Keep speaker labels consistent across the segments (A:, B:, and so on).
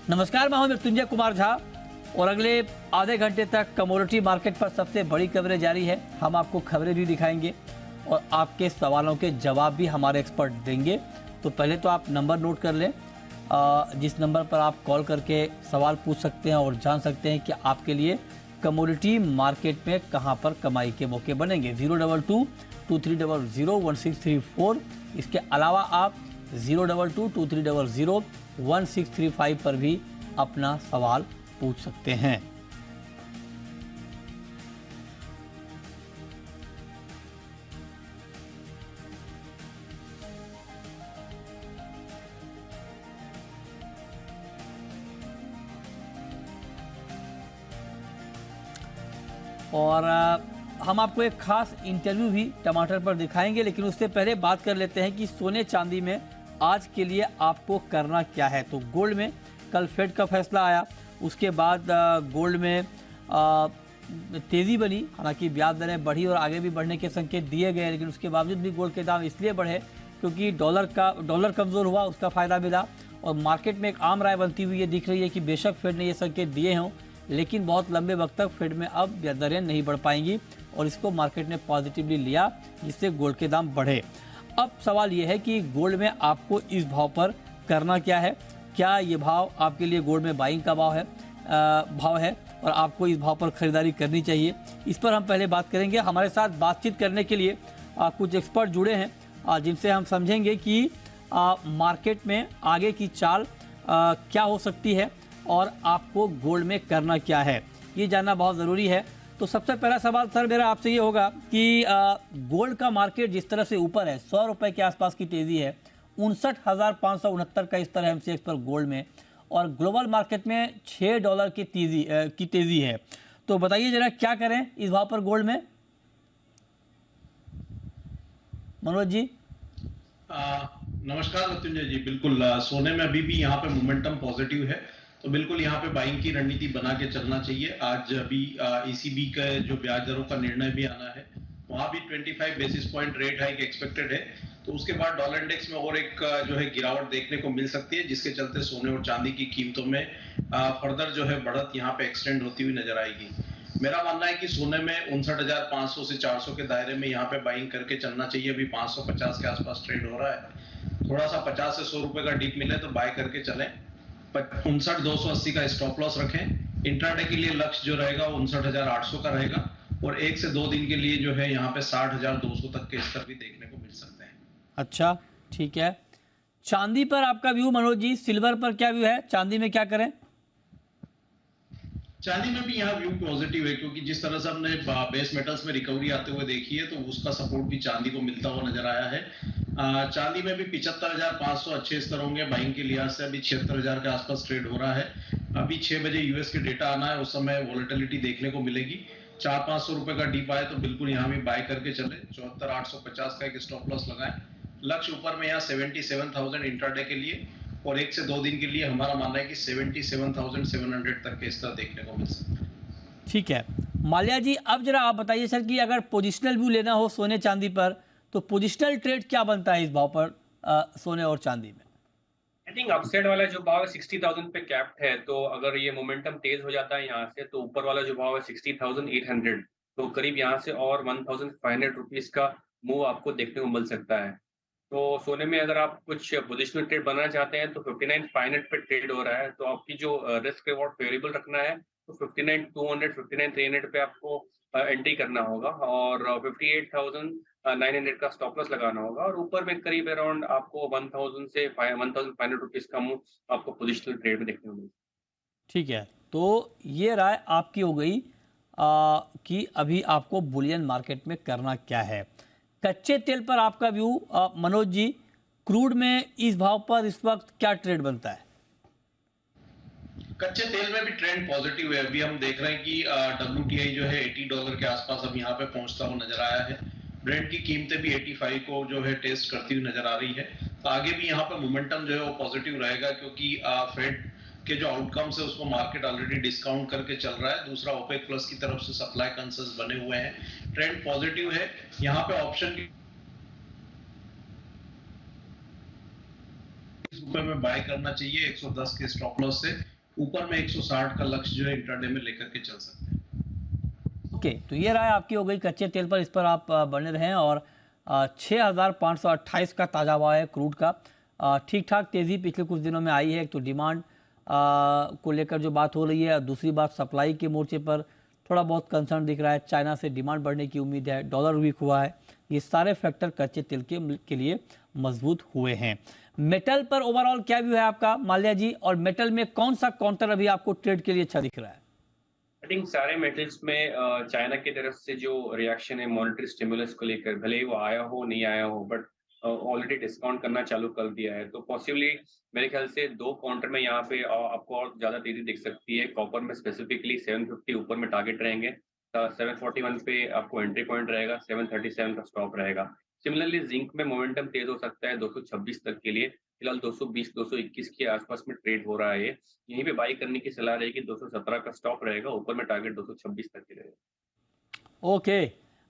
A: नमस्कार, मैं हूं मृत्युंजय कुमार झा और अगले आधे घंटे तक कमोडिटी मार्केट पर सबसे बड़ी खबरें जारी है। हम आपको खबरें भी दिखाएंगे और आपके सवालों के जवाब भी हमारे एक्सपर्ट देंगे। तो पहले तो आप नंबर नोट कर लें, जिस नंबर पर आप कॉल करके सवाल पूछ सकते हैं और जान सकते हैं कि आपके लिए कमोडिटी मार्केट में कहां पर कमाई के मौके बनेंगे। 022-2300-1634। इसके अलावा आप 022-2300-1635 पर भी अपना सवाल पूछ सकते हैं। और हम आपको एक खास इंटरव्यू भी टमाटर पर दिखाएंगे, लेकिन उससे पहले बात कर लेते हैं कि सोने चांदी में आज के लिए आपको करना क्या है। तो गोल्ड में कल फेड का फैसला आया, उसके बाद गोल्ड में तेज़ी बनी। हालांकि ब्याज दरें बढ़ी और आगे भी बढ़ने के संकेत दिए गए, लेकिन उसके बावजूद भी गोल्ड के दाम इसलिए बढ़े क्योंकि डॉलर कमज़ोर हुआ, उसका फ़ायदा मिला। और मार्केट में एक आम राय बनती हुई ये दिख रही है कि बेशक फेड ने ये संकेत दिए हों, लेकिन बहुत लंबे वक्त तक फेड में अब ब्याज दरें नहीं बढ़ पाएंगी और इसको मार्केट ने पॉजिटिवली लिया, जिससे गोल्ड के दाम बढ़े। अब सवाल ये है कि गोल्ड में आपको इस भाव पर करना क्या है। क्या ये भाव आपके लिए गोल्ड में बाइंग का भाव है और आपको इस भाव पर खरीदारी करनी चाहिए। इस पर हम पहले बात करेंगे। हमारे साथ बातचीत करने के लिए कुछ एक्सपर्ट जुड़े हैं, जिनसे हम समझेंगे कि मार्केट में आगे की चाल क्या हो सकती है और आपको गोल्ड में करना क्या है, ये जानना बहुत ज़रूरी है। तो सबसे पहला सवाल सर मेरा आपसे ये होगा कि गोल्ड का मार्केट जिस तरह से ऊपर है, 100 रुपये के आसपास की तेज़ी है, 59,569 का स्तर है एमसीएक्स पर गोल्ड में, और ग्लोबल मार्केट में $6 की तेज़ी है। तो बताइए जरा क्या करें इस भाव पर गोल्ड में, मनोज जी।
B: नमस्कार मृत्युंजय जी। बिल्कुल, सोने में अभी भी यहाँ पे मोमेंटम पॉजिटिव है, तो बिल्कुल यहाँ पे बाइंग की रणनीति बना के चलना चाहिए। आज अभी ईसीबी का जो ब्याज दरों का निर्णय भी आना है, वहां भी 25 basis point rate hike expected है। तो उसके बाद डॉलर इंडेक्स में और एक जो है गिरावट देखने को मिल सकती है, जिसके चलते सोने और चांदी की कीमतों में फर्दर जो है बढ़त यहाँ पे एक्सटेंड होती हुई नजर आएगी। मेरा मानना है कि सोने में 59,500 से 400 के दायरे में यहाँ पे बाइंग करके चलना चाहिए। अभी 550 के आसपास ट्रेड हो रहा है, थोड़ा सा 50 से 100 रुपए का डीप मिले तो बाय करके चलें। 59,280 का स्टॉप लॉस रखें। इंट्राडे के लिए लक्ष्य जो रहेगा वो 59,800 का रहेगा और 1 से 2 दिन के लिए जो है यहाँ पे 60,200 तक के स्तर भी देखने को मिल सकते हैं।
A: अच्छा, ठीक है। चांदी पर आपका व्यू मनोज जी, सिल्वर पर क्या व्यू है, चांदी में क्या करें?
B: चांदी में भी यहाँ व्यू पॉजिटिव है, क्योंकि जिस तरह से हमने बेस मेटल्स में रिकवरी आते हुए देखी है, तो उसका सपोर्ट भी चांदी को मिलता हुआ नजर आया है। चांदी में भी 75,500 अच्छे स्तर होंगे बाइंग के लिहाज से। अभी 76,000 के आसपास ट्रेड हो रहा है। अभी 6 बजे यूएस के डेटा आना है, उस समय वॉलेटिलिटी देखने को मिलेगी। 400-500 रुपए का डीप आए तो बिल्कुल यहाँ भी बाय करके चले। 74,850 का एक स्टॉप लॉस लगाएं। लक्ष्य ऊपर में यहाँ 77,000 इंट्राडे के लिए और 1 से 2 दिन के लिए हमारा मानना है कि 77,700 तक के स्तर देखने को मिल सकता है।
A: ठीक है माल्या जी, अब जरा आप बताइए सर कि अगर पोजिशनल व्यू लेना हो सोने चांदी पर, तो पोजिशनल ट्रेड क्या बनता है इस भाव पर सोने और चांदी में?
C: आई थिंक अपसाइड वाला जो भाव है 60,000 पे कैप्ड है, तो अगर ये मोमेंटम तेज हो जाता है यहाँ से, तो ऊपर वाला जो भाव है 60,800, तो करीब यहाँ से और 1,500 रुपीज का मूव आपको देखने को मिल सकता है। तो सोने में अगर आप कुछ पोजिशनल ट्रेड बनाना चाहते हैं तो 59,500 पे ट्रेड हो रहा है, तो आपकी जो रिस्क रिवॉर्ड फेवरेबल रखना है तो 59,200 59,300 पे आपको एंट्री करना होगा और 58,900 का स्टॉप लॉस लगाना होगा, और ऊपर में करीब अराउंड आपको 1,000 से 1,500 रुपीज का मूव आपको पोजिशनल ट्रेड में देखने को मिलेगा।
A: ठीक है, तो ये राय आपकी हो गई कि अभी आपको बुलियन मार्केट में करना क्या है। कच्चे तेल पर आपका व्यू मनोज जी, क्रूड में इस भाव पर इस वक्त क्या ट्रेड बनता है?
B: कच्चे तेल में भी ट्रेंड पॉजिटिव है। अभी हम देख रहे हैं कि WTI जो है $80 के आसपास अब यहाँ पे पहुंचता हुआ नजर आया है। ब्रेंट की कीमतें भी 85 को जो है टेस्ट करती हुई नजर आ रही है। तो आगे भी यहाँ पे मोमेंटम जो है वो पॉजिटिव रहेगा, क्योंकि फेड के जो आउटकम्स है उसको मार्केट ऑलरेडी डिस्काउंट करके चल रहा है। दूसरा, ओपेक प्लस की तरफ से सप्लाई कंसर्न्स बने हुए हैं। ट्रेंड पॉजिटिव है। यहाँ पे ऑप्शन रुपए में बाय करना चाहिए 110 के स्टॉप लॉस से। ऊपर में 160 का लक्ष्य जो है इंट्राडे में लेकर के चल सकते हैं।
A: ओके, तो ये राय आपकी हो गई कच्चे तेल पर, इस पर आप बने रहें। और 6,528 का ताज़ा भाव है क्रूड का। ठीक ठाक तेज़ी पिछले कुछ दिनों में आई है। एक तो डिमांड को लेकर जो बात हो रही है, दूसरी बात सप्लाई के मोर्चे पर थोड़ा बहुत कंसर्न दिख रहा है। चाइना से डिमांड बढ़ने की उम्मीद है, डॉलर वीक हुआ है। ये सारे फैक्टर कच्चे तेल के लिए मजबूत हुए हैं। मेटल पर ओवरऑल क्या व्यू है आपका माल्या जी, और मेटल में कौन सा काउंटर अभी आपको ट्रेड के लिए अच्छा दिख रहा है?
C: आई थिंक सारे मेटल्स में चाइना की तरफ से जो रिएक्शन है मॉनेटरी स्टिमुलस को लेकर, भले ही वो आया हो नहीं आया हो, बट ऑलरेडी डिस्काउंट करना चालू कर दिया है। तो पॉसिबली मेरे ख्याल से दो काउंटर में यहाँ पे आपको और ज्यादा तेजी दिख सकती है। कॉपर में स्पेसिफिकली 750 ऊपर में टारगेट रहेंगे, 741 पे आपको एंट्री पॉइंट रहेगा, 737 का स्टॉप रहेगा। सिमिलरली जिंक में मोमेंटम तेज हो सकता है 226 तक के लिए। फिलहाल 220 221 के आसपास में ट्रेड हो रहा है। यहीं पे बाई करने की सलाह रहेगी। 217 का स्टॉप रहेगा, ऊपर में टारगेट 226 तक ही रहेगा।
A: ओके,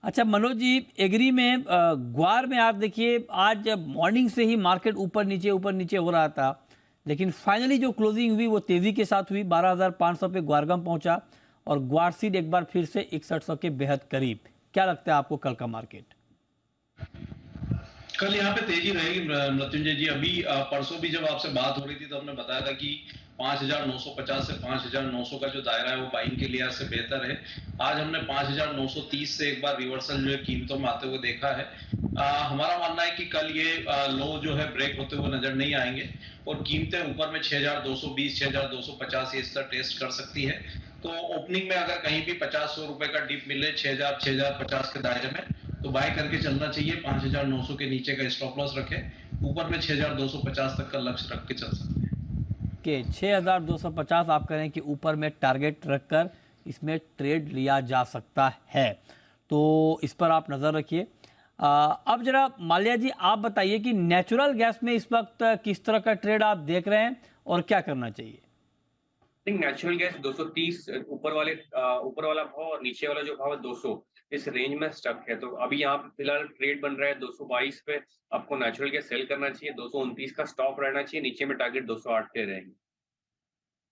A: अच्छा मनोज जी, एग्री में ग्वार में आप देखिए आज मॉर्निंग से ही मार्केट ऊपर नीचे हो रहा था, लेकिन फाइनली जो क्लोजिंग हुई वो तेजी के साथ हुई। 12,500 पे ग्वारगम पहुंचा और ग्वार सीड एक बार फिर से 6100 के बेहद करीब। क्या लगता है आपको कल का मार्केट?
B: कल यहाँ पे तेजी रहेगी मृत्युंजय जी। अभी परसों भी जब आपसे बात हो रही थी तो हमने बताया था कि 5,950 से 5,900 का जो दायरा है वो बाइंग के लिहाज से बेहतर है। आज हमने 5,930 से एक बार रिवर्सल जो है कीमतों में आते हुए देखा है। हमारा मानना है कि कल ये लो जो है ब्रेक होते हुए नजर नहीं आएंगे और कीमतें ऊपर में 6,220 6,250 ये स्तर टेस्ट कर सकती है। तो ओपनिंग में अगर कहीं भी 50-100 रुपए का डिप मिले 6,000 6,050 के दायरे में, तो बाय करके चलना चाहिए। 5,900 के नीचे का स्टॉप लॉस रखें, ऊपर में 6,250 तक का लक्ष्य रख के चल सकते हैं।
A: कि 6,250 आप करें कि ऊपर में टारगेट रखकर इसमें ट्रेड लिया जा सकता है, तो इस पर आप नज़र रखिए। अब जरा माल्या जी आप बताइए कि नेचुरल गैस में इस वक्त किस तरह का ट्रेड आप देख रहे हैं और क्या करना चाहिए?
C: नेचुरल गैस 230 ऊपर वाला भाव और नीचे वाला जो भाव है 200, इस रेंज में स्टक है। तो अभी यहाँ पे फिलहाल ट्रेड बन रहा है 222 पे। आपको नेचुरल गैस सेल करना चाहिए। 229 का स्टॉप रहना चाहिए। नीचे में टारगेट 208 पे रहेंगे।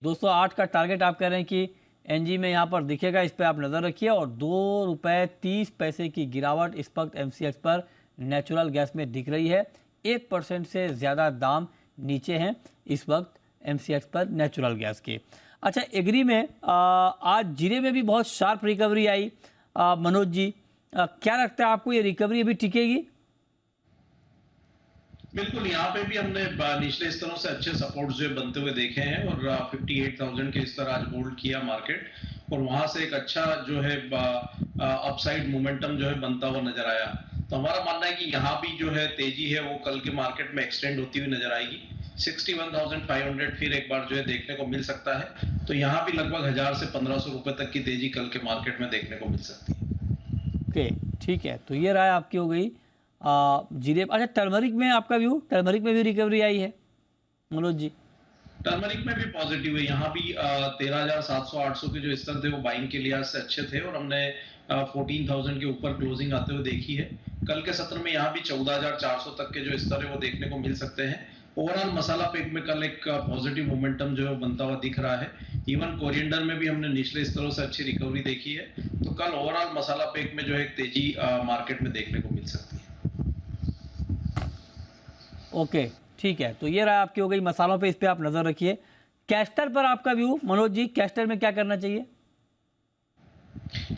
A: 208 का टारगेट आप कह रहे हैं कि एनजी में यहाँ पर दिखेगा, इस पर आप नज़र रखिए। और 2 रुपये 30 पैसे की गिरावट इस वक्त एमसीएक्स पर नेचुरल गैस में दिख रही है। 1% से ज़्यादा दाम नीचे हैं इस वक्त एमसीएक्स पर नेचुरल गैस के। अच्छा, एग्री में आज जीरे में भी बहुत शार्प रिकवरी आई। मनोज जी, क्या लगता है आपको ये रिकवरी अभी टिकेगी?
B: बिल्कुल, यहाँ पे भी हमने निचले स्तरों से अच्छे सपोर्ट जो बनते हुए देखे हैं और 58,000 के स्तर आज होल्ड किया मार्केट और वहां से एक अच्छा जो है अपसाइड मोमेंटम जो है बनता हुआ नजर आया। तो हमारा मानना है कि यहाँ भी जो है तेजी है वो कल के मार्केट में एक्सटेंड होती हुई नजर आएगी। 61,500 फिर एक बार जो है देखने को मिल सकता है। तो यहाँ भी लगभग 1,000 से 1,500 रुपए तक की तेजी कल के मार्केट में देखने को मिल सकती है।
A: ओके, ठीक है, तो ये राय आपकी हो गई जीरे। अच्छा, टर्मरिक में आपका व्यू? टर्मरिक में भी रिकवरी आई है मनोज जी?
B: टर्मरिक में भी पॉजिटिव है। यहाँ भी 13,700-800 के जो स्तर थे वो बाइंग के लिहाज से अच्छे थे और हमने 14,000 के ऊपर क्लोजिंग आते हुए देखी है। कल के सत्र में यहाँ भी 14,400 तक के जो स्तर है वो देखने को मिल सकते हैं। ओवरऑल मसाला पैक में कल एक पॉजिटिव मोमेंटम जो है बनता हुआ दिख रहा है। इवन कोरिएंडर में भी हमने निचले स्तरों से अच्छी रिकवरी देखी है। तो कल ओवरऑल मसाला पैक में जो है एक तेजी मार्केट में देखने को मिल सकती है।
A: ओके, ठीक है, तो ये रहा आपकी हो गई मसालों पे, इस पे आप नजर रखिए। कैस्टर पर आपका व्यू मनोज जी, कैस्टर में क्या करना चाहिए?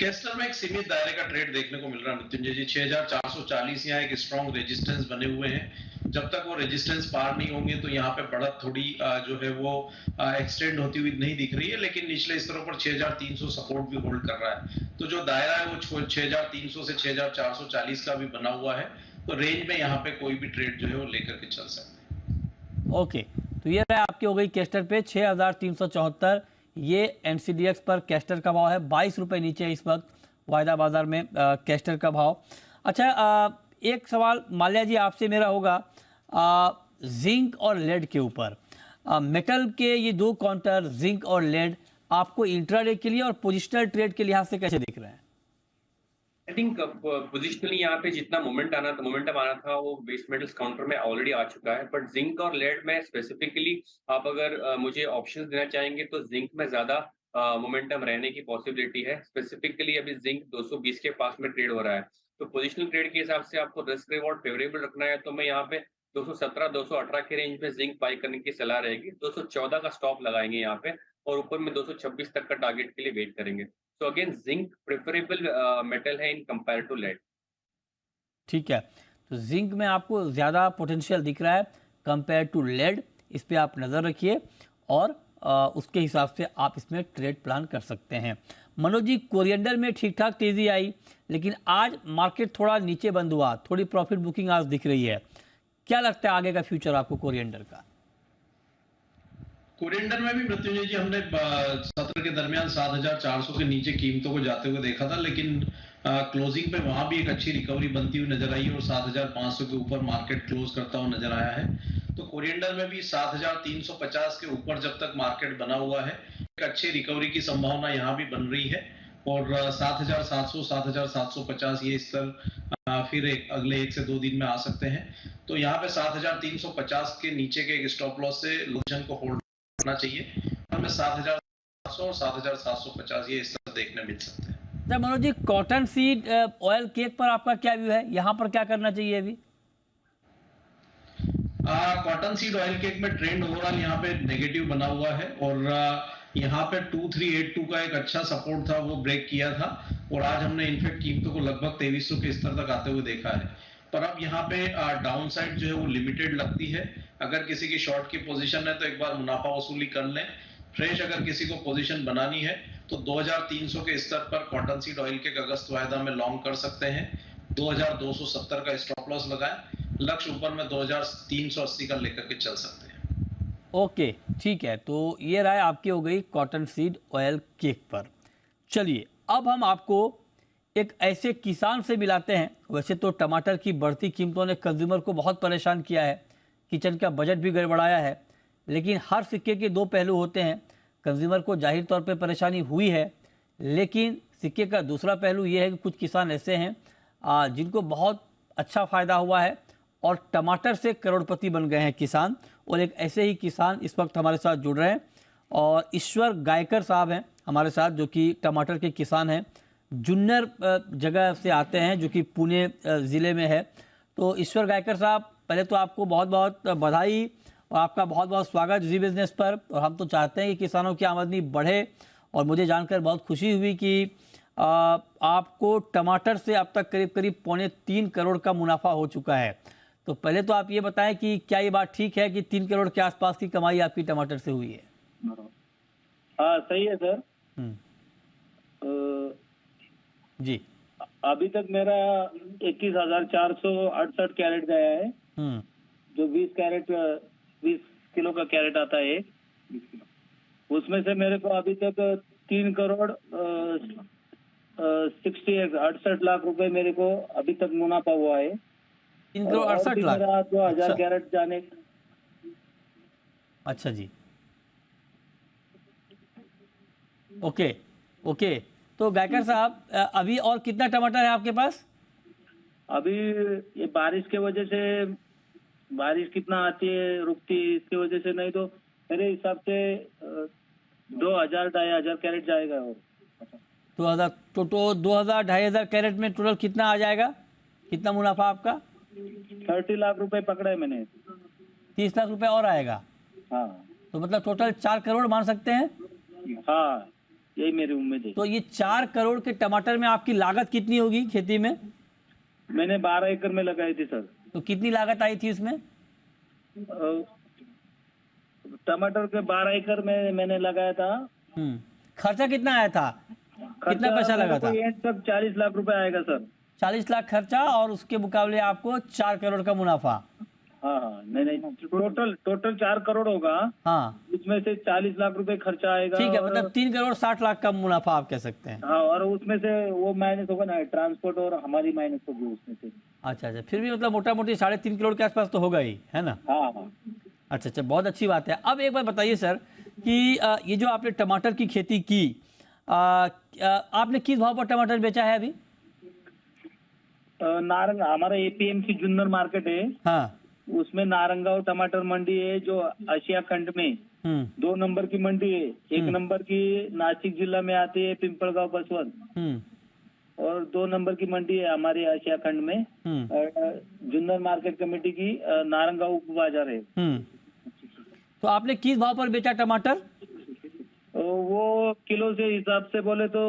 B: कैस्टर में एक सीमित दायरे का ट्रेड देखने को मिल रहा है मृत्युंजय जी। 6,440 यहाँ एक स्ट्रॉन्ग रेजिस्टेंस बने हुए हैं। जब तक वो रेजिस्टेंस पार नहीं होंगे तो यहाँ पे बढ़त थोड़ी जो है वो एक्सटेंड होती हुई नहीं दिख रही है, लेकिन निचले स्तरों पर 6,300 सपोर्ट भी होल्ड कर रहा है। तो जो दायरा है वो 6,300 से 6,440 का भी बना हुआ है। तो रेंज में यहाँ पे कोई भी ट्रेड जो है वो लेकर के चल सकते हैं।
A: ओके, तो ये रहा आपकी हो गई कैस्टर पे 6,374। ये एनसीडीएक्स पर कैस्टर का भाव है। 22 रुपये नीचे है इस वक्त वायदा बाजार में कैस्टर का भाव। अच्छा, एक सवाल माल्या जी आपसे मेरा होगा जिंक और लेड के ऊपर। मेटल के ये दो काउंटर जिंक और लेड आपको इंट्राडे के लिए और पोजिशनल ट्रेड के लिहाज से कैसे दिख रहे हैं?
C: आई थिंक पोजिशनली यहाँ पे जितना मोमेंटम आना था वो बेस मेटल्स काउंटर में ऑलरेडी आ चुका है, बट जिंक और लेड में स्पेसिफिकली आप अगर मुझे ऑप्शंस देना चाहेंगे तो जिंक में ज्यादा मोमेंटम रहने की पॉसिबिलिटी है। स्पेसिफिकली अभी जिंक 220 के पास में ट्रेड हो रहा है, तो पोजिशनल ट्रेड के हिसाब से आपको रिस्क रिवॉर्ड फेवरेबल रखना है तो मैं यहाँ पे 217 218 के रेंज में जिंक बाई करने की सलाह रहेगी। 214 का स्टॉप लगाएंगे यहाँ पे और ऊपर में 226 तक का टारगेट के लिए वेट करेंगे। तो अगेन जिंक प्रेफरेबल मेटल है इन कंपेयर टू लेड।
A: ठीक है, तो जिंक में आपको ज़्यादा पोटेंशियल दिख रहा है कंपेयर टू लेड, इस पे आप नज़र रखिए और उसके हिसाब से आप इसमें ट्रेड प्लान कर सकते हैं। मनोज जी, कोरिएंडर में ठीक ठाक तेज़ी आई, लेकिन आज मार्केट थोड़ा नीचे बंद हुआ, थोड़ी प्रॉफिट बुकिंग आज दिख रही है। क्या लगता है आगे का फ्यूचर आपको कोरिएंडर का?
B: कोरिएंडर में भी मृत्युंजय जी हमने सत्र के दरमियान 7,400 के नीचे कीमतों को जाते हुए देखा था, लेकिन क्लोजिंग पे वहां भी एक अच्छी रिकवरी बनती हुई नजर आई और 7,500 के ऊपर मार्केट क्लोज करता हुआ नजर आया है। तो कोरिएंडर में भी 7,350 के ऊपर जब तक मार्केट बना हुआ है, एक अच्छी रिकवरी की संभावना यहाँ भी बन रही है और 7,700 7,750 ये स्तर फिर अगले 1 से 2 दिन में आ सकते हैं। तो यहाँ पे 7,350 के नीचे के एक स्टॉप लॉस से लोकेशन को होल्ड करना चाहिए। हमें 7,700 और 7,750 ये स्तर देखने मिल सकते हैं।
A: अच्छा Manoj ji, cotton seed oil cake पर आपका क्या व्यू है? यहाँ पर क्या करना चाहिए अभी?
B: कॉटन सीड ऑयल केक में ट्रेंड ओवरऑल यहाँ पे नेगेटिव बना हुआ है और यहाँ पे 2382 का एक अच्छा सपोर्ट था, वो ब्रेक किया था और आज हमने इनफेक्ट कीमतों को लगभग 2300 के स्तर तक आते हुए देखा है। पर अब यहाँ पे डाउन साइड जो है वो लिमिटेड लगती है। अगर किसी की शॉर्ट की पोजीशन है तो एक बार मुनाफा वसूली कर लें। फ्रेश अगर किसी को पोजीशन बनानी है तो 2300 के स्तर पर कॉटन सीड ऑयल के अगस्त वायदा में लॉन्ग कर सकते हैं। 2270 का स्टॉप लॉस लगाएं, लक्ष्य ऊपर में 2380 का लेकर के चल सकते हैं।
A: ओके, ठीक है, तो ये राय आपकी हो गई कॉटन सीड ऑयल केक पर। चलिए अब हम आपको एक ऐसे किसान से मिलाते हैं। वैसे तो टमाटर की बढ़ती कीमतों ने कंज्यूमर को बहुत परेशान किया है, किचन का बजट भी गड़बड़ाया है, लेकिन हर सिक्के के दो पहलू होते हैं। कंज्यूमर को जाहिर तौर पे परेशानी हुई है, लेकिन सिक्के का दूसरा पहलू ये है कि कुछ किसान ऐसे हैं जिनको बहुत अच्छा फ़ायदा हुआ है और टमाटर से करोड़पति बन गए हैं किसान। और एक ऐसे ही किसान इस वक्त हमारे साथ जुड़ रहे हैं और ईश्वर गायकर साहब हैं हमारे साथ, जो कि टमाटर के किसान हैं, जुन्नर जगह से आते हैं जो कि पुणे ज़िले में है। तो ईश्वर गायकर साहब, पहले तो आपको बहुत बहुत बधाई और आपका बहुत बहुत स्वागत जी बिजनेस पर। और हम तो चाहते हैं कि किसानों की आमदनी बढ़े और मुझे जानकर बहुत खुशी हुई कि आपको टमाटर से अब तक करीब करीब 3.25 करोड़ का मुनाफा हो चुका है। तो पहले तो आप ये बताएं कि क्या ये बात ठीक है कि 3 करोड़ के आसपास की कमाई आपकी टमाटर से हुई है?
D: हाँ सही है सर।
A: जी,
D: अभी तक मेरा 21,468 कैरेट गया है, जो 20 किलो का कैरेट आता है। उसमें से मेरे को अभी तक 3 करोड़ 68 लाख रुपए मेरे को अभी तक मुनाफा हुआ है।
A: 3 करोड़ 68 लाख?
D: मेरा 2000 कैरेट जाने।
A: अच्छा जी, ओके ओके। तो गायकर साहब, अभी और कितना टमाटर है आपके पास? अभी
D: ये बारिश के वजह से, बारिश कितना आती है रुकती है, इसकी वजह से नहीं तो मेरे हिसाब से 2,000-2,500 कैरेट जाएगा। और
A: 2,000 तो 2,000-2,500 कैरेट में टोटल कितना आ जाएगा? कितना मुनाफा आपका?
D: 30 लाख रुपए पकड़ा है मैंने।
A: 30 लाख रुपए और आएगा?
D: हाँ,
A: तो मतलब टोटल 4 करोड़ मान सकते हैं?
D: हाँ, यही मेरी उम्मीद है।
A: तो ये 4 करोड़ के टमाटर में आपकी लागत कितनी होगी खेती में?
D: मैंने 12 एकड़ में लगाई थी सर।
A: तो कितनी लागत आई थी इसमें?
D: टमाटर के 12 एकड़ में मैंने लगाया था।
A: खर्चा कितना आया था? कितना पैसा लगा था?
D: सब 40 लाख रुपए आएगा सर।
A: 40 लाख खर्चा और उसके मुकाबले आपको 4 करोड़ का मुनाफा।
D: हाँ, नहीं, टोटल 4 करोड़ होगा।
A: हाँ,
D: उसमें से 40 लाख रुपए खर्चा आएगा।
A: ठीक है, मतलब 3 करोड़ 60 लाख का मुनाफा आप कह सकते हैं।
D: हाँ, और उसमें से वो माइनस होगा ना, ट्रांसपोर्ट और हमारी माइनस होगी उसमें से।
A: अच्छा, फिर भी मतलब मोटा मोटी 3.5 करोड़ के आसपास तो होगा ही, है ना?
D: हाँ।
A: अच्छा, बहुत अच्छी बात है। अब एक बात बताइए सर कि ये जो आपने टमाटर की खेती की, आपने किस भाव पर टमाटर बेचा है अभी?
D: नारंगा हमारा एपीएमसी जुन्नर मार्केट है,
A: हाँ।
D: उसमें नारंगाव टमाटर मंडी है जो आशिया खंड में 2 नंबर की मंडी है। 1 नंबर की नासिक जिला में आती है पिंपलगांव बसवंत, और 2 नंबर की मंडी है हमारे आशिया खंड में जुन्नर मार्केट कमेटी की नारंगाव उप बाजार है।
A: तो आपने किस भाव पर बेचा टमाटर?
D: वो किलो से हिसाब से बोले तो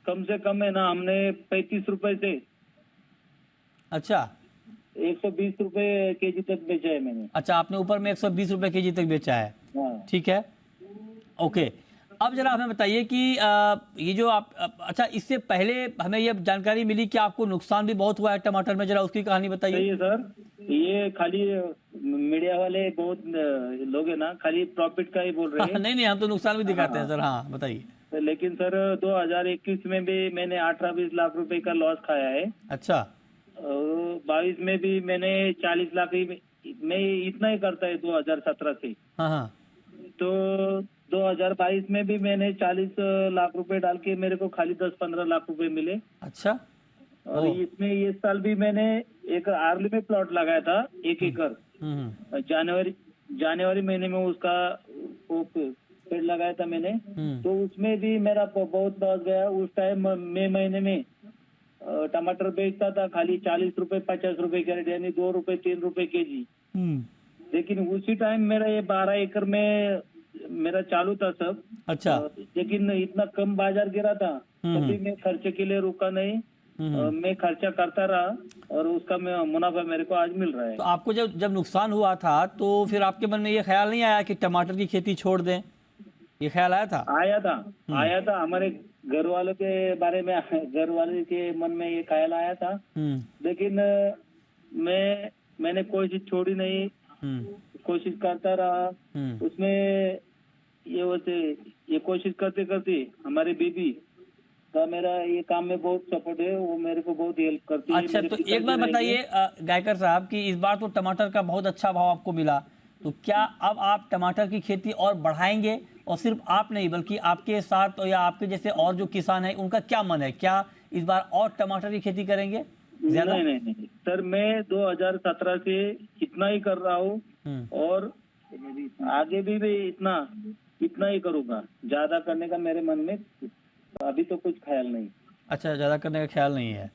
D: कम से कम है ना, हमने 35 रुपए से
A: अच्छा
D: 120 रुपए केजी तक बेचा है मैंने।
A: अच्छा, आपने ऊपर में 120 रुपए केजी तक बेचा है।
D: हाँ।
A: ठीक है, ओके। अब जरा हमें बताइए कि ये जो आप अच्छा, इससे पहले हमें ये जानकारी मिली कि आपको नुकसान भी बहुत हुआ है टमाटर में, जरा उसकी कहानी बताइए।
D: सही है सर, ये खाली मीडिया वाले बहुत लोग है ना, खाली प्रॉफिट का ही बोल रहे हैं।
A: नहीं, हम तो नुकसान भी दिखाते हैं सर। हाँ बताइए।
D: लेकिन सर 2021 में भी मैंने 18-20 लाख रुपए का लॉस खाया है।
A: अच्छा।
D: 22 में भी मैंने 40 लाख ही, मैं इतना ही करता है 2017 से।
A: हाँ।
D: तो 2022 में भी मैंने 40 लाख रुपए डाल के मेरे को खाली 10-15 लाख रुपए मिले।
A: अच्छा।
D: और इसमें ये साल भी मैंने एक आर्ली में प्लॉट लगाया था 1 एकड़। जनवरी महीने में उसका पेड़ लगाया था मैंने, तो उसमें भी मेरा बहुत लॉस गया। उस टाइम मई महीने में टमाटर बेचता था खाली 40 रुपए 50 रुपए कैरेट, यानी 2 रुपए 3 रुपए केजी। लेकिन उसी टाइम मेरा ये 12 एकड़ में मेरा चालू था सब।
A: अच्छा।
D: लेकिन इतना कम बाजार गिरा था, तभी मैं खर्चे के लिए रुका नहीं। मैं खर्चा करता रहा और उसका मुनाफा मेरे को आज मिल रहा है।
A: तो आपको जब नुकसान हुआ था तो फिर आपके मन में ये ख्याल नहीं आया कि टमाटर की खेती छोड़ दें? ये ख्याल आया था?
D: आया था हमारे घर वालों के बारे में, घर वाले के मन में ये ख्याल आया था। लेकिन मैंने कोशिश छोड़ी नहीं, कोशिश करता रहा। उसमें ये कोशिश करते करते हमारी बीबी का मेरा ये काम में बहुत सपोर्ट है, वो मेरे को बहुत हेल्प करती है।
A: अच्छा, तो एक बार बताइए गायकर साहब कि इस बार तो टमाटर का बहुत अच्छा भाव आपको मिला, तो क्या अब आप टमाटर की खेती और बढ़ाएंगे? और सिर्फ आप नहीं बल्कि आपके साथ या आपके जैसे और जो किसान हैं उनका क्या मन है, क्या इस बार और टमाटर की खेती करेंगे ज्यादा?
D: नहीं सर, मैं 2017 से इतना ही कर रहा हूँ और आगे भी इतना ही करूँगा। ज्यादा करने का मेरे मन में अभी तो कुछ ख्याल नहीं। अच्छा,
A: ज्यादा करने का ख्याल नहीं है।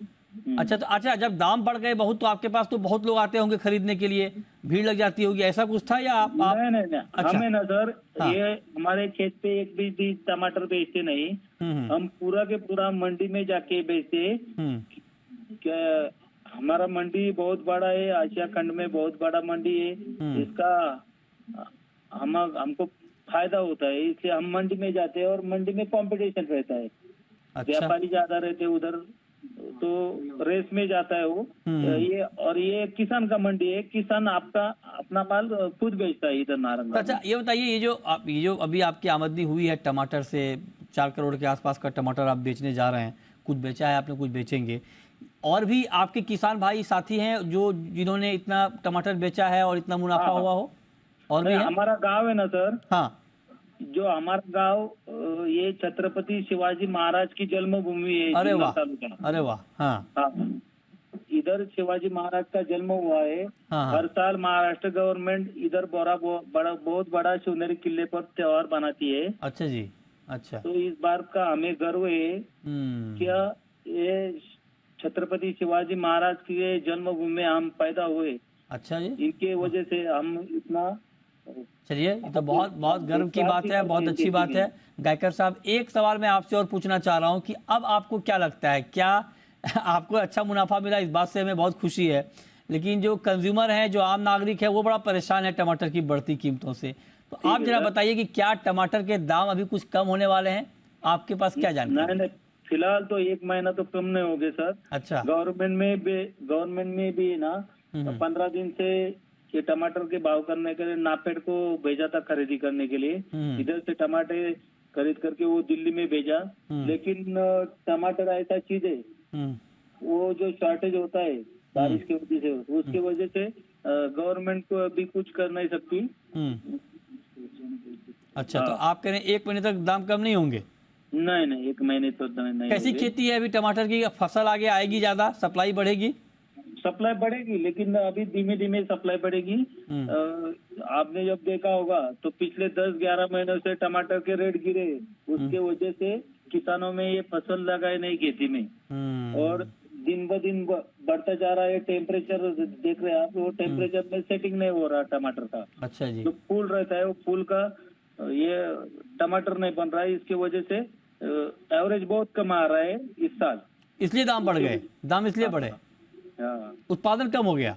A: अच्छा, जब दाम बढ़ गए बहुत तो आपके पास तो बहुत लोग आते होंगे खरीदने के लिए, भीड़ लग जाती होगी, ऐसा कुछ था या आप?
D: नहीं।
A: अच्छा।
D: हमें ना सर,
A: हाँ।
D: ये हमारे खेत पे एक भी टमाटर बेचते नहीं। हम पूरा के पूरा मंडी में जाके बेचते। क्या हमारा मंडी बहुत बड़ा है, आशिया खंड में बहुत बड़ा मंडी है। इसका हमको फायदा होता है, इसलिए हम मंडी में जाते हैं और मंडी में कंपटीशन रहता है।
A: अच्छा।
D: व्यापारी ज्यादा रहते हैं उधर, तो रेस में जाता है वो। ये किसान का मंडी है, किसान अपना माल खुद बेचता है इधर नारंगा।
A: अच्छा, ये बताइए, ये जो अभी आपकी आमदनी हुई है टमाटर से, 4 करोड़ के आसपास का टमाटर आप बेचने जा रहे हैं, कुछ बेचा है आपने, कुछ बेचेंगे, और भी आपके किसान भाई साथी हैं जिन्होंने इतना टमाटर बेचा है और इतना मुनाफा हुआ हो? और भी
D: हमारा गाँव है ना सर।
A: हाँ।
D: जो हमारा गांव ये छत्रपति शिवाजी महाराज की जन्मभूमि है।
A: अरे वाह, अरे वाह। हाँ।
D: इधर शिवाजी महाराज का जन्म हुआ है। हर साल महाराष्ट्र गवर्नमेंट इधर बहुत बड़ा शिवनेरी किले पर त्योहार बनाती है।
A: अच्छा जी, अच्छा।
D: तो इस बार का हमें गर्व है क्या ये छत्रपति शिवाजी महाराज की जन्मभूमि में हम पैदा हुए।
A: अच्छा जी।
D: इनके वजह से हम इतना।
A: चलिए, ये तो बहुत बहुत गर्व की बात है, बहुत अच्छी बात है। गायकर साहब, एक सवाल मैं आपसे और पूछना चाह रहा हूँ कि अब आपको क्या लगता है, क्या आपको अच्छा मुनाफा मिला, इस बात से हमें बहुत खुशी है, लेकिन जो कंज्यूमर है, जो आम नागरिक है, वो बड़ा परेशान है टमाटर की बढ़ती कीमतों से। तो आप जरा बताइए कि क्या टमाटर के दाम अभी कुछ कम होने वाले हैं? आपके पास क्या जानकारी?
D: नहीं, फिलहाल तो 1 महीना तो कम नहीं होंगे सर।
A: अच्छा।
D: गवर्नमेंट में भी ना 15 दिन से ये टमाटर के भाव करने के लिए नापेड को भेजा था खरीदी करने के लिए। इधर से टमाटर खरीद करके वो दिल्ली में भेजा। लेकिन टमाटर ऐसा चीज है, वो जो शॉर्टेज होता है बारिश की वजह से, उसकी वजह से गवर्नमेंट को अभी कुछ कर नहीं सकती।
A: अच्छा, तो आप कह रहे हैं 1 महीने तक दाम कम नहीं होंगे?
D: नहीं नहीं, 1 महीने तो नहीं
A: कैसी
D: हुए।
A: खेती है अभी टमाटर की? फसल आगे आएगी, ज्यादा सप्लाई बढ़ेगी?
D: सप्लाई बढ़ेगी, लेकिन अभी धीमे धीमे सप्लाई बढ़ेगी। आपने जब देखा होगा तो पिछले 10-11 महीनों से टमाटर के रेट गिरे, उसके वजह से किसानों में ये फसल लगाए नहीं खेती में, और दिन ब दिन बढ़ता जा रहा है। टेम्परेचर देख रहे हैं आप, वो टेम्परेचर में सेटिंग नहीं हो रहा टमाटर का।
A: अच्छा जी।
D: जो फूल रहता है वो फूल का ये टमाटर नहीं बन रहा है, इसकी वजह से एवरेज बहुत कम आ रहा है इस साल,
A: इसलिए दाम बढ़ गए, दाम इसलिए बढ़े,
D: हाँ
A: उत्पादन कम हो गया।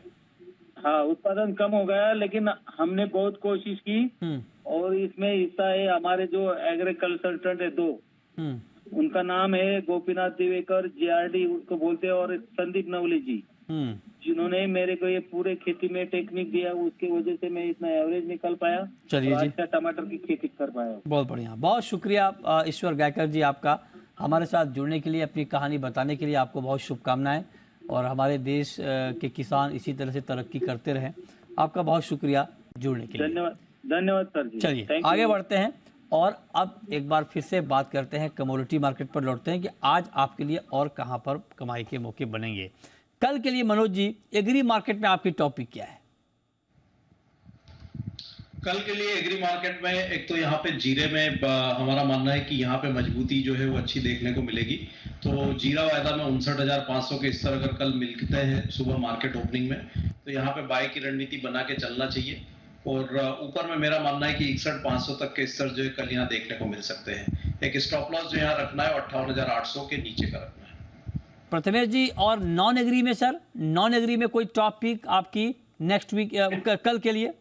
D: हाँ, उत्पादन कम हो गया, लेकिन हमने बहुत कोशिश की, और इसमें हिस्सा है हमारे जो एग्रीकल्चर है 2, उनका नाम है गोपीनाथ दिवेकर, JRD उसको बोलते हैं, और संदीप नवली जी, जिन्होंने मेरे को ये पूरे खेती में टेक्निक दिया, उसकी वजह से मैं इतना एवरेज निकल पाया।
A: चलिए जी,
D: अच्छा टमाटर की खेती कर पाया।
A: बहुत बढ़िया, बहुत शुक्रिया ईश्वर गायकर जी आपका, हमारे साथ जुड़ने के लिए, अपनी कहानी बताने के लिए। आपको बहुत शुभकामनाएं, और हमारे देश के किसान इसी तरह से तरक्की करते रहें। आपका बहुत शुक्रिया जुड़ने के लिए।
D: धन्यवाद, धन्यवाद सर जी।
A: चलिए आगे बढ़ते हैं, और अब एक बार फिर से बात करते हैं, कमोडिटी मार्केट पर लौटते हैं कि आज आपके लिए और कहां पर कमाई के मौके बनेंगे। कल के लिए मनोज जी, एग्री मार्केट में आपकी टॉपिक क्या है?
B: कल के लिए एग्री मार्केट में एक तो यहाँ पे जीरे में हमारा मानना है कि यहाँ पे मजबूती जो है वो अच्छी देखने को मिलेगी। तो जीरा वायदा में 59,500 के स्तर अगर कल मिलते हैं सुबह मार्केट ओपनिंग में, तो यहाँ पे बाय की रणनीति बना के चलना चाहिए। और ऊपर में मेरा मानना है कि 61,500 तक के स्तर जो है कल यहाँ देखने को मिल सकते हैं। एक स्टॉप लॉस जो यहाँ रखना है 58,800 के नीचे का रखना है।
A: प्रथमेश जी, और नॉन एग्री में सर, नॉन एग्री में कोई टॉपिक आपकी नेक्स्ट वीक कल के लिए?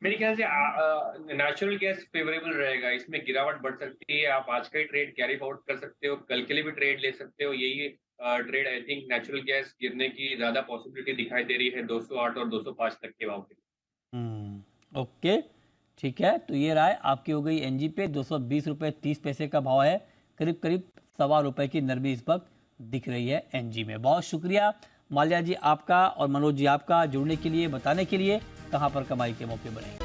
C: मेरे ख्याल से नेचुरल गैस फेवरेबल रहेगा, इसमें गिरावट बढ़ सकती है। आप आज का ही ट्रेड कैरी फॉरवर्ड कर सकते हो, कल के लिए भी ट्रेड ले सकते हो। यही trade I think natural gas गिरने की ज्यादा पॉसिबिलिटी दिखाई दे रही है 208 और 205 तक के भाव पे।
A: ओके, ठीक है, तो ये राय आपकी हो गई। एनजी पे 220 रुपये 30 पैसे का भाव है, करीब करीब ₹1.25 की नरमी इस वक्त दिख रही है एनजी में। बहुत शुक्रिया माल्या जी आपका और मनोज जी आपका जुड़ने के लिए, बताने के लिए कहां पर कमाई के मौके बने।